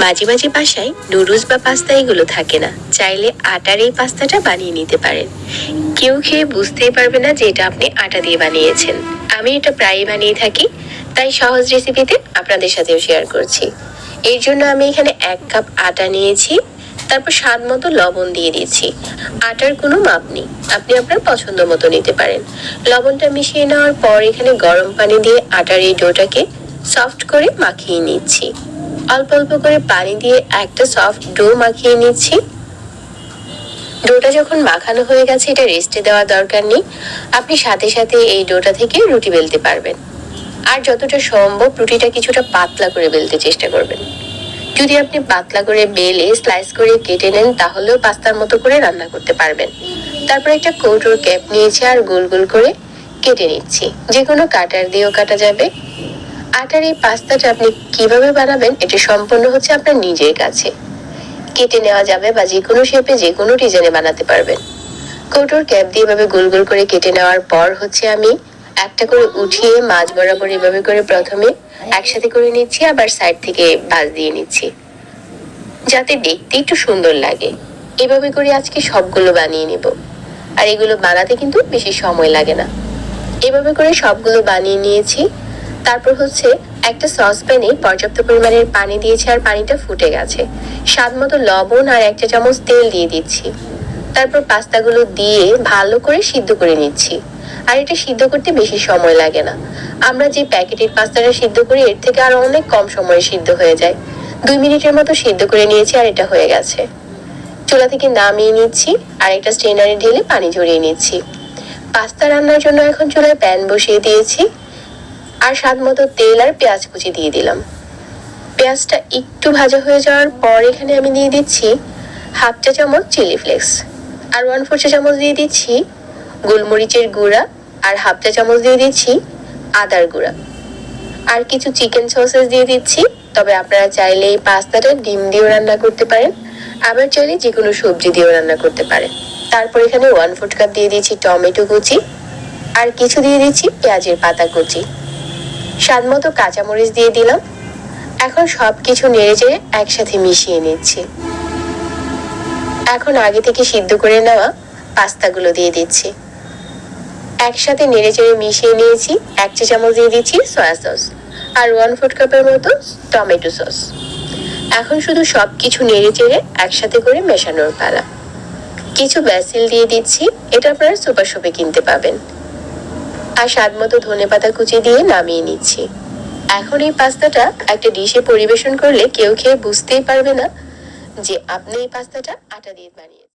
মাঝে মাঝে বাসায় নুডলস বা পাস্তা এগুলো থাকে না, চাইলে আটার এই পাস্তাটা বানিয়ে নিতে পারেন। কেউ খেয়ে বুঝতেই পারবে না যে এটা আপনি আটা দিয়ে বানিয়েছেন। আমি এটা প্রায়ই বানিয়ে থাকি, তাই সহজ রেসিপিতে আপনাদের সাথেও শেয়ার করছি। এর জন্য আমি এখানে 1 কাপ আটা নিয়েছি, তারপর স্বাদ মতো লবণ দিয়ে দিচ্ছি। আটার কোনো মাপ নেই, আপনি আপনার পছন্দ মতো নিতে পারেন। লবণটা মিশিয়ে নেওয়ার পর এখানে গরম পানি দিয়ে আটার এই ডোটাকে সফট করে মাখিয়ে নিচ্ছি। অল্প অল্প করে পানি দিয়ে একটা সফট ডো মাখিয়ে নিচ্ছি। ডোটা যখন মাখানো হয়ে গেছে, এটা রেস্টে দেওয়ার দরকার নেই। আপনি সাথে সাথে এই ডোটা থেকে রুটি বেলতে পারবেন। আর যতটা সম্ভব রুটিটা কিছুটা পাতলা করে বেলতে চেষ্টা করবেন। যদি আপনি পাতলা করে বেলে স্লাইস করে কেটে নেন, তাহলেও পাস্তার মতো করে রান্না করতে পারবেন। তারপর একটা কৌটোর ক্যাপ নিয়েছি আর গোল গোল করে কেটে নিচ্ছি। যে কোনো কাটার দিয়েও কাটা যাবে। আটার এই পাস্তাটা আপনি কিভাবে বানাবেন এটা সম্পূর্ণ হচ্ছে আপনার নিজের কাছে। কেটে নেওয়া যাবে বা যে কোনো শেপে যে কোনো ডিজাইনে বানাতে পারবেন। কৌটোর ক্যাপ দিয়ে এভাবে গোল গোল করে কেটে নেওয়ার পর হচ্ছে আমি একটা করে উঠিয়ে মাঝ বরাবর এভাবে করে প্রথমে একসাথে করে নিচ্ছি, আবার সাইড থেকে ভাঁজ দিয়ে নিচ্ছি যাতে দেখতে একটু সুন্দর লাগে। এভাবে করে আজকে সবগুলো বানিয়ে নিব। আর এগুলো বানাতে কিন্তু বেশি সময় লাগে না। এভাবে করে সবগুলো বানিয়ে নিয়েছি। তারপর হচ্ছে একটা সসপ্যানে পর্যাপ্ত পরিমাণের পানি দিয়েছি আর পানিটা ফুটে গেছে। স্বাদ মতো লবণ আর 1 চা চামচ তেল দিয়ে দিচ্ছি। তারপর পাস্তাগুলো দিয়ে ভালো করে সিদ্ধ করে নিচ্ছি। আর এটা সিদ্ধ করতে বেশি সময় লাগে না। আমরা যে প্যাকেটের পাস্তাটা সিদ্ধ করি এর থেকে আরো অনেক কম সময়ে সিদ্ধ হয়ে যায়। 2 মিনিটের মতো সিদ্ধ করে নিয়েছি আর এটা হয়ে গেছে। চুলা থেকে নামিয়ে নিচ্ছি আর একটা স্ট্রেনারে ঢেলে পানি ঝরিয়ে নিচ্ছি। পাস্তা রান্নার জন্য এখন চুলায় প্যান বসিয়ে দিয়েছি আর স্বাদ মতো তেল আর পেঁয়াজ কুচি দিয়ে দিলাম। পেঁয়াজটা একটু ভাজা হয়ে যাওয়ার পর এখানে আমি দিয়ে দিচ্ছি 1/2 চা চামচ চিলি ফ্লেক্স আর 1/4 চা চামচ দিয়ে দিচ্ছি গোলমরিচের গুঁড়া আর 1/2 চা চামচ দিয়ে দিচ্ছি আদার গুঁড়া আর কিছু চিকেন সসেস দিয়ে দিচ্ছি। তবে আপনারা চাইলে এই পাস্তাটা ডিম দিয়েও রান্না করতে পারেন, আবার চাইলে যে কোনো সবজি দিয়েও রান্না করতে পারেন। তারপর এখানে 1/4 কাপ দিয়ে দিচ্ছি টমেটো কুচি আর কিছু দিয়ে দিচ্ছি পেঁয়াজের পাতা কুচি। স্বাদ মতো কাঁচামরিচ দিয়ে দিলাম। এখন সবকিছু নেড়ে চেড়ে একসাথে মিশিয়ে নিচ্ছি। এখন আগে থেকে সিদ্ধ করে নেওয়া পাস্তাগুলো দিয়ে দিচ্ছি। একসাথে নেড়ে চেড়ে মিশিয়ে নিয়েছি। 1 চা চামচ দিয়ে দিচ্ছি সয়া সস আর 1/4 কাপের মতো টমেটো সস। এখন শুধু সবকিছু নেড়ে চেড়ে একসাথে করে মেশানোর পালা। কিছু ব্যাসিল দিয়ে দিচ্ছি, এটা আপনারা সুপার শপে কিনতে পাবেন। আর স্বাদ মতো ধনেপাতা কুচি দিয়ে নামিয়ে নিচ্ছি। এখন এই পাস্তাটা একটা ডিশে পরিবেশন করলে কেউ খেয়ে বুঝতেই পারবে না যে আপনি এই পাস্তাটা আটা দিয়ে বানিয়েছেন।